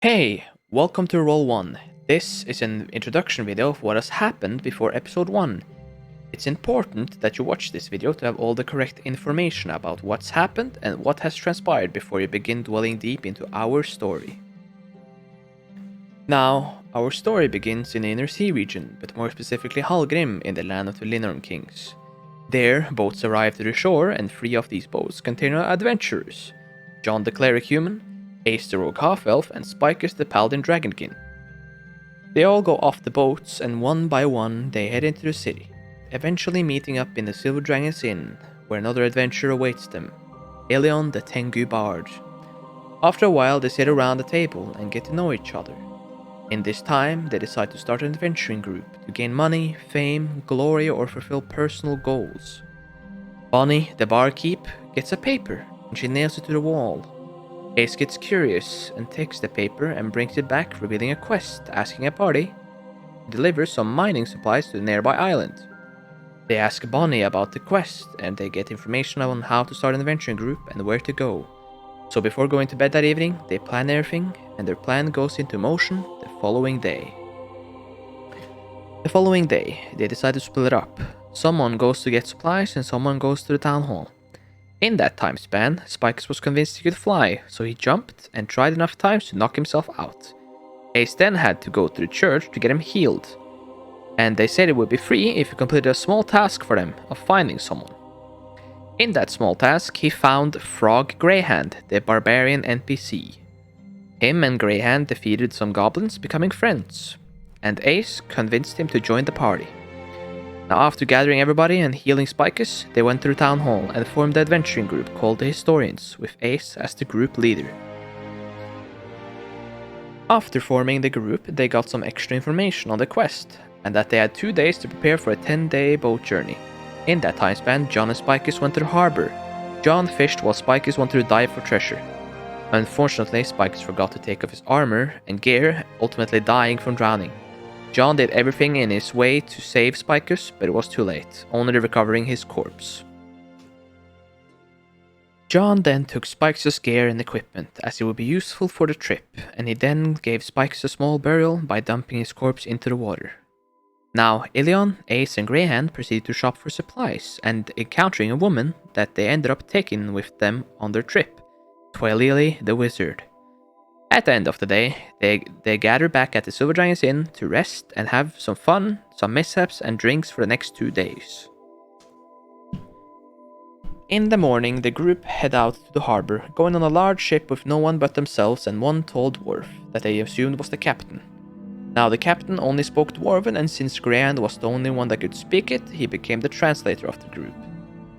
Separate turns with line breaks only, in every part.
Hey, welcome to Roll 1. This is an introduction video of what has happened before episode 1. It's important that you watch this video to have all the correct information about what's happened and what has transpired before you begin dwelling deep into our story. Now, our story begins in the Inner Sea region, but more specifically Hallgrim in the land of the Linnorm Kings. There, boats arrive to the shore, and 3 of these boats contain adventurers: John the Cleric Human, Ace the Rogue Half-Elf, and Spicus the Paladin Dragonkin. They all go off the boats, and one by one they head into the city, eventually meeting up in the Silver Dragon's Inn, where another adventure awaits them, Elion the Tengu Bard. After a while they sit around the table and get to know each other. In this time, they decide to start an adventuring group to gain money, fame, glory, or fulfill personal goals. Bonnie, the barkeep, gets a paper, and she nails it to the wall. Ace gets curious and takes the paper and brings it back, revealing a quest asking a party to deliver some mining supplies to the nearby island. They ask Bonnie about the quest, and they get information on how to start an adventuring group and where to go. So before going to bed that evening, they plan everything, and their plan goes into motion the following day. They decide to split up. Someone goes to get supplies and someone goes to the town hall. In that time span, Spikes was convinced he could fly, so he jumped and tried enough times to knock himself out. Ace then had to go to the church to get him healed, and they said it would be free if he completed a small task for them of finding someone. In that small task, he found Frog Greyhand, the barbarian NPC. Him and Greyhand defeated some goblins, becoming friends, and Ace convinced him to join the party. Now, after gathering everybody and healing Spicus, they went to the town hall and formed the adventuring group called the Historians, with Ace as the group leader. After forming the group, they got some extra information on the quest, and that they had 2 days to prepare for a 10-day boat journey. In that time span, John and Spicus went to the harbor. John fished while Spicus wanted to dive for treasure. Unfortunately, Spicus forgot to take off his armor and gear, ultimately dying from drowning. John did everything in his way to save Spicus, but it was too late, only recovering his corpse. John then took Spicus' gear and equipment, as it would be useful for the trip, and he then gave Spicus a small burial by dumping his corpse into the water. Now, Ilion, Ace, and Greyhand proceeded to shop for supplies, and encountering a woman that they ended up taking with them on their trip, Twilili the Wizard. At the end of the day, they gather back at the Silver Dragon's Inn to rest and have some fun, some mishaps, and drinks for the next 2 days. In the morning, the group head out to the harbor, going on a large ship with no one but themselves and one tall dwarf that they assumed was the captain. Now, the captain only spoke Dwarven, and since Greyhand was the only one that could speak it, he became the translator of the group.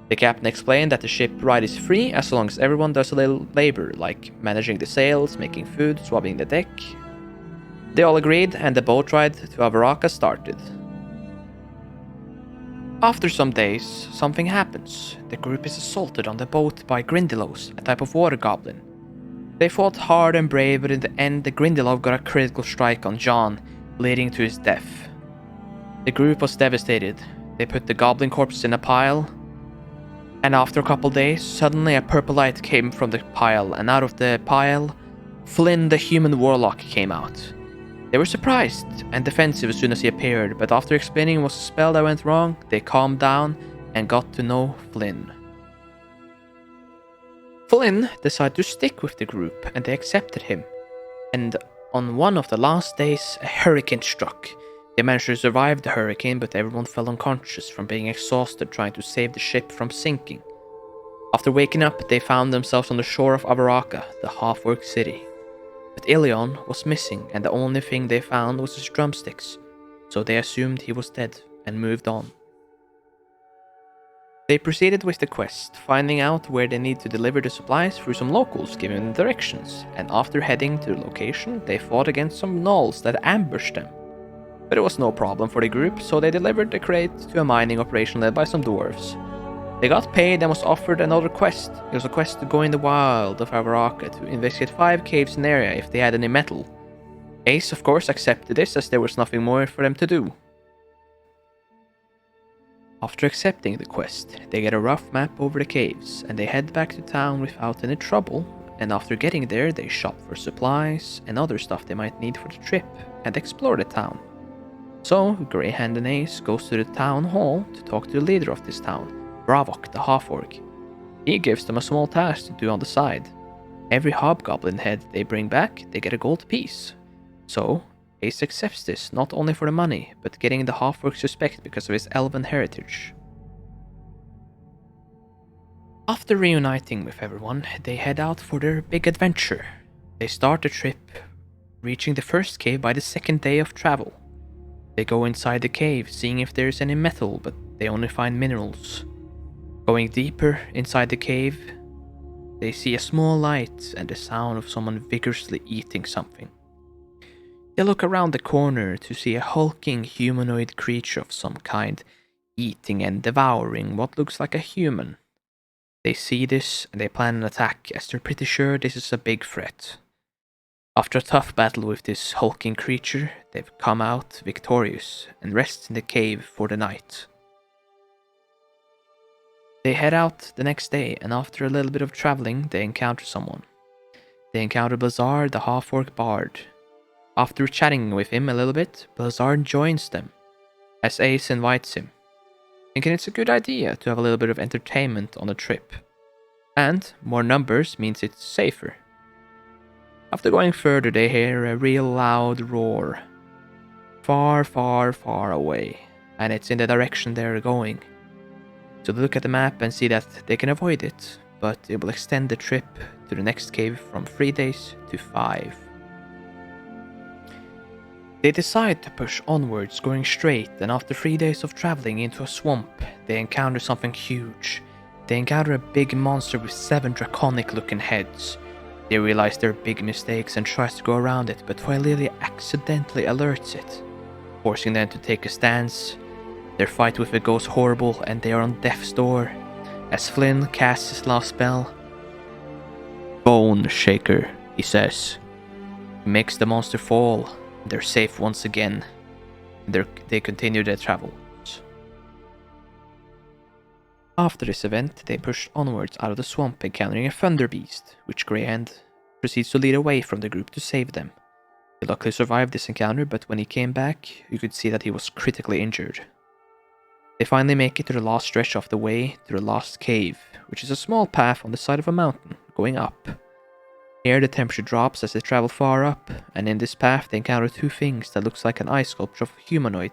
The captain explained that the ship ride is free as long as everyone does a little labor, like managing the sails, making food, swabbing the deck. They all agreed, and the boat ride to Avaraka started. After some days, something happens. The group is assaulted on the boat by Grindylows, a type of water goblin. They fought hard and brave, but in the end the Grindylow got a critical strike on John, leading to his death. The group was devastated. They put the goblin corpse in a pile, and after a couple days, suddenly a purple light came from the pile, and out of the pile, Flynn the human warlock came out. They were surprised and defensive as soon as he appeared, but after explaining what was a spell that went wrong, they calmed down and got to know Flynn. Flynn decided to stick with the group, and they accepted him. And on one of the last days, a hurricane struck. They managed to survive the hurricane, but everyone fell unconscious from being exhausted trying to save the ship from sinking. After waking up, they found themselves on the shore of Avaraka, the half-orc city. But Ilion was missing, and the only thing they found was his drumsticks, so they assumed he was dead and moved on. They proceeded with the quest, finding out where they need to deliver the supplies through some locals giving them directions, and after heading to the location, they fought against some gnolls that ambushed them. But it was no problem for the group, so they delivered the crate to a mining operation led by some dwarves. They got paid and was offered another quest. It was a quest to go in the wild of Avaraka to investigate 5 caves in the area if they had any metal. Ace, of course, accepted this as there was nothing more for them to do. After accepting the quest, they get a rough map over the caves, and they head back to town without any trouble, and after getting there, they shop for supplies and other stuff they might need for the trip, and explore the town. So, Greyhand and Ace goes to the town hall to talk to the leader of this town, Bravok the half-orc. He gives them a small task to do on the side. Every hobgoblin head they bring back, they get a gold piece. So, Ace accepts this not only for the money, but getting the half-orc's respect because of his elven heritage. After reuniting with everyone, they head out for their big adventure. They start the trip, reaching the first cave by the second day of travel. They go inside the cave, seeing if there's any metal, but they only find minerals. Going deeper inside the cave, they see a small light and the sound of someone vigorously eating something. They look around the corner to see a hulking humanoid creature of some kind, eating and devouring what looks like a human. They see this and they plan an attack, as they're pretty sure this is a big threat. After a tough battle with this hulking creature, they've come out victorious and rest in the cave for the night. They head out the next day, and after a little bit of traveling, they encounter someone. They encounter Bazaar, the half-orc bard. After chatting with him a little bit, Bazaar joins them, as Ace invites him, thinking it's a good idea to have a little bit of entertainment on the trip. And more numbers means it's safer. After going further, they hear a real loud roar. Far, far, far away, and it's in the direction they're going. So they look at the map and see that they can avoid it, but it will extend the trip to the next cave from 3 days to 5. They decide to push onwards, going straight, and after 3 days of traveling into a swamp, they encounter something huge. They encounter a big monster with 7 draconic-looking heads. They realize their big mistakes and tries to go around it, but Twilily accidentally alerts it, forcing them to take a stance. Their fight with it goes horrible, and they are on death's door, as Flynn casts his last spell. Bone Shaker, he says. He makes the monster fall. They're safe once again. They continue their travels. After this event, they push onwards out of the swamp, encountering a thunder beast, which Greyhand proceeds to lead away from the group to save them. He luckily survived this encounter, but when he came back, you could see that he was critically injured. They finally make it to the last stretch of the way to the last cave, which is a small path on the side of a mountain, going up. Here the temperature drops as they travel far up, and in this path they encounter 2 things that looks like an ice sculpture of a humanoid.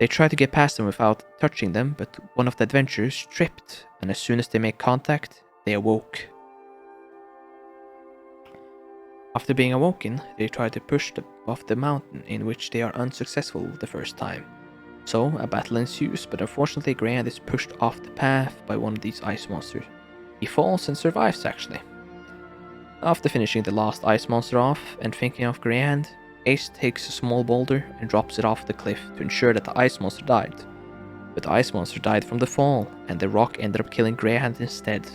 They try to get past them without touching them, but one of the adventurers tripped, and as soon as they make contact, they awoke. After being awoken, they try to push off the mountain, in which they are unsuccessful the first time. So a battle ensues, but unfortunately Greyhand is pushed off the path by one of these ice monsters. He falls and survives actually. After finishing the last ice monster off and thinking of Greyhand, Ace takes a small boulder and drops it off the cliff to ensure that the ice monster died. But the ice monster died from the fall, and the rock ended up killing Greyhand instead.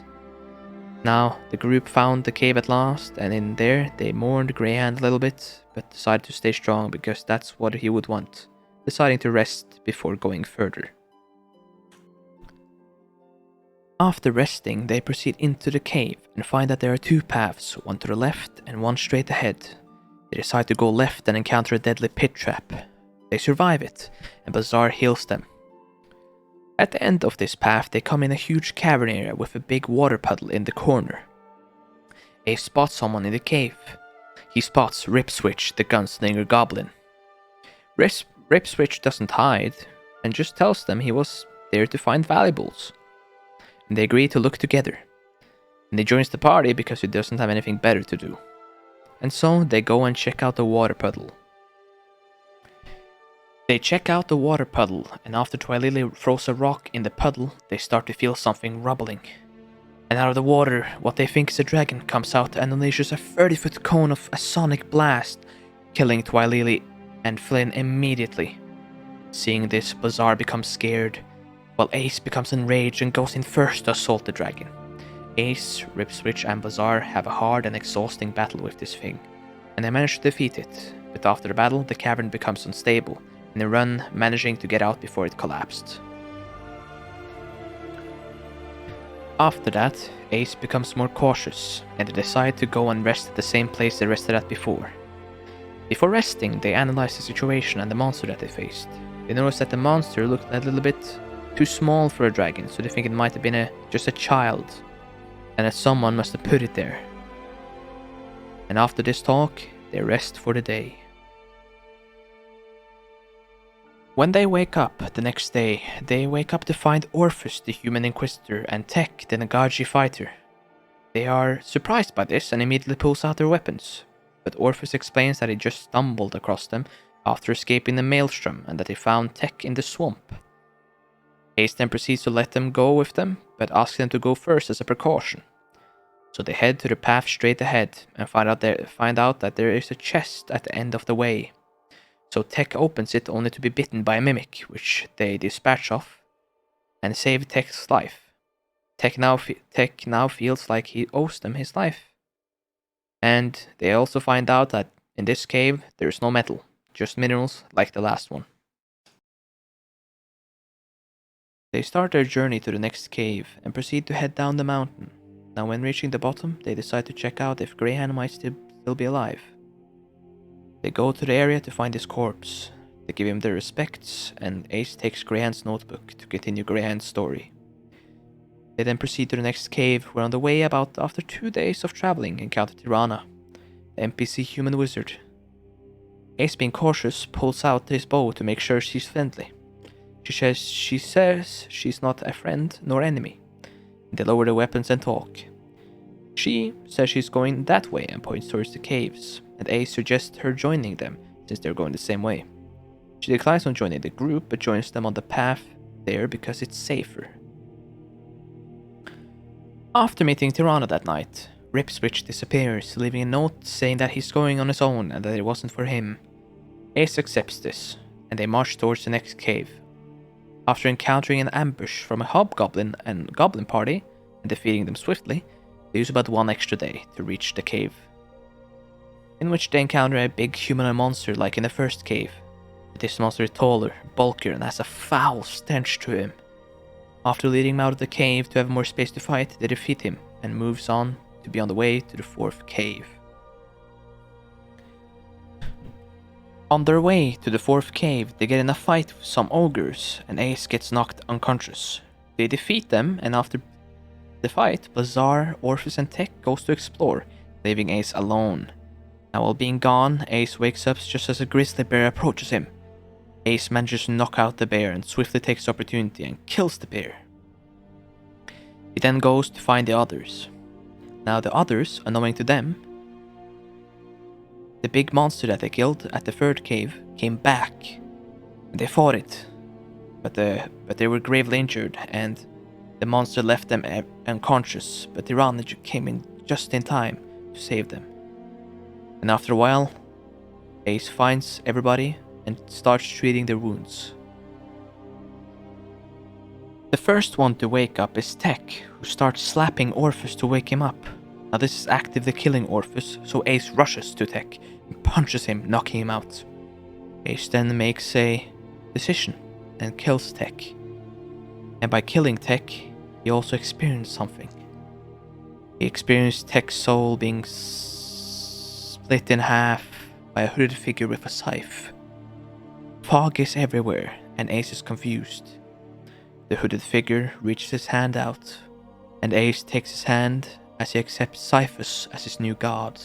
Now, the group found the cave at last, and in there they mourned Greyhand a little bit, but decided to stay strong because that's what he would want, deciding to rest before going further. After resting, they proceed into the cave and find that there are 2 paths, one to the left and one straight ahead. They decide to go left and encounter a deadly pit trap. They survive it, and Bazaar heals them. At the end of this path, they come in a huge cavern area with a big water puddle in the corner. Ace spots someone in the cave. He spots Ripswitch, the gunslinger goblin. Ripswitch doesn't hide, and just tells them he was there to find valuables. And they agree to look together. And he joins the party because he doesn't have anything better to do. And so they go and check out the water puddle. They check out the water puddle, and after Twilily throws a rock in the puddle, they start to feel something rubbling. And out of the water, what they think is a dragon comes out and unleashes a 30-foot cone of a sonic blast, killing Twilily and Flynn immediately. Seeing this, Bazaar becomes scared, while Ace becomes enraged and goes in first to assault the dragon. Ace, Ripswitch and Bazaar have a hard and exhausting battle with this thing, and they manage to defeat it, but after the battle the cavern becomes unstable, and they run, managing to get out before it collapsed. After that, Ace becomes more cautious, and they decide to go and rest at the same place they rested at before. Before resting, they analyze the situation and the monster that they faced. They notice that the monster looked a little bit too small for a dragon, so they think it might have been just a child, and that someone must have put it there. And after this talk, they rest for the day. When they wake up the next day, they wake up to find Orphus, the human inquisitor, and Tech, the Nagaji fighter. They are surprised by this and immediately pulls out their weapons, but Orphus explains that he just stumbled across them after escaping the maelstrom and that he found Tech in the swamp. Ace then proceeds to let them go with them, but asks them to go first as a precaution. So they head to the path straight ahead and find out that there is a chest at the end of the way. So Tech opens it only to be bitten by a mimic, which they dispatch off and save Tech's life. Tech now feels like he owes them his life. And they also find out that in this cave there is no metal, just minerals like the last one. They start their journey to the next cave and proceed to head down the mountain. Now when reaching the bottom, they decide to check out if Greyhound might still be alive. They go to the area to find his corpse. They give him their respects, and Ace takes Greyhound's notebook to continue Greyhound's story. They then proceed to the next cave, where on the way after 2 days of traveling, encounter Tirana, the NPC human wizard. Ace, being cautious, pulls out his bow to make sure she's friendly. She says she's not a friend nor enemy. They lower their weapons and talk. She says she's going that way and points towards the caves, and Ace suggests her joining them since they're going the same way. She declines on joining the group but joins them on the path there because it's safer. After meeting Tirana that night, Ripswitch disappears, leaving a note saying that he's going on his own and that it wasn't for him. Ace accepts this, and they march towards the next cave. After encountering an ambush from a hobgoblin and goblin party and defeating them swiftly, they use about 1 extra day to reach the cave, in which they encounter a big humanoid monster like in the first cave. This monster is taller, bulkier, and has a foul stench to him. After leading him out of the cave to have more space to fight, they defeat him and moves on to be on the way to the 4th cave. On their way to the 4th cave, they get in a fight with some ogres, and Ace gets knocked unconscious. They defeat them, and after the fight, Bazaar, Orphus, and Tech goes to explore, leaving Ace alone. Now, while being gone, Ace wakes up just as a grizzly bear approaches him. Ace manages to knock out the bear and swiftly takes the opportunity and kills the bear. He then goes to find the others. Now, the others, unknowing to them, the big monster that they killed at the 3rd cave came back. And they fought it, but they were gravely injured, and the monster left them unconscious, but Tirana came in just in time to save them. And after a while, Ace finds everybody and starts treating their wounds. The first one to wake up is Tech, who starts slapping Orphus to wake him up. Now this is actively killing Orphus, so Ace rushes to Tech and punches him, knocking him out. Ace then makes a decision and kills Tech. And by killing Tech, he also experienced something. He experienced Tech's soul being split in half by a hooded figure with a scythe. Fog is everywhere, and Ace is confused. The hooded figure reaches his hand out, and Ace takes his hand as he accepts Cyphus as his new god.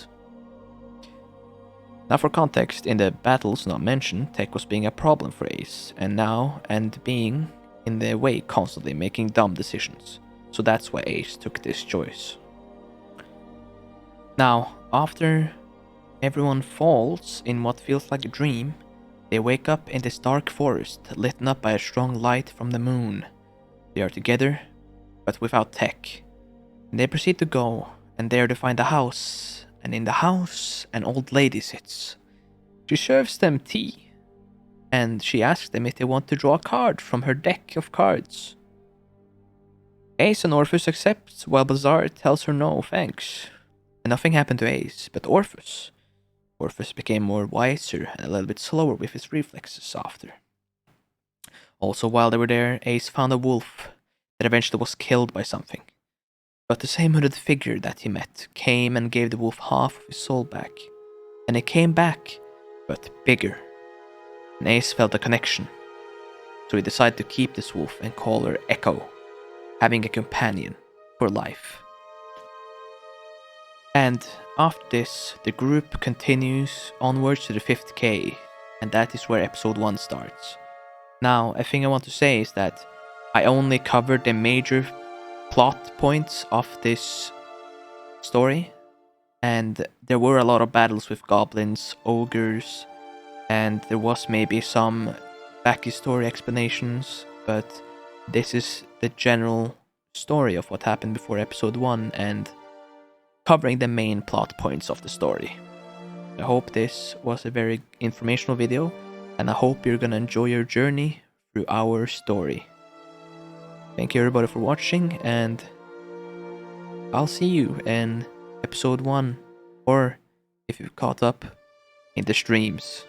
Now for context, in the battles not mentioned, Tech was being a problem for Ace, and being in their way constantly, making dumb decisions. So that's why Ace took this choice. Now, after everyone falls in what feels like a dream, they wake up in this dark forest, lit up by a strong light from the moon. They are together, but without Tech. And they proceed to go, and there they find a house, and in the house an old lady sits. She serves them tea, and she asks them if they want to draw a card from her deck of cards. Ace and Orphus accept, while Bazaar tells her no thanks. And nothing happened to Ace, but Orphus. Orphus became more wiser and a little bit slower with his reflexes after. Also, while they were there, Ace found a wolf that eventually was killed by something. But the same hooded figure that he met came and gave the wolf half of his soul back. And it came back, but bigger. And Ace felt a connection. So he decided to keep this wolf and call her Echo, having a companion for life. And after this, the group continues onwards to the 5th cave, and that is where episode 1 starts. Now, a thing I want to say is that I only covered the major plot points of this story, and there were a lot of battles with goblins, ogres, and there was maybe some backstory explanations, but this is the general story of what happened before episode 1 and covering the main plot points of the story. I hope this was a very informational video, and I hope you're gonna enjoy your journey through our story. Thank you everybody for watching, and I'll see you in episode 1, or if you've caught up, in the streams.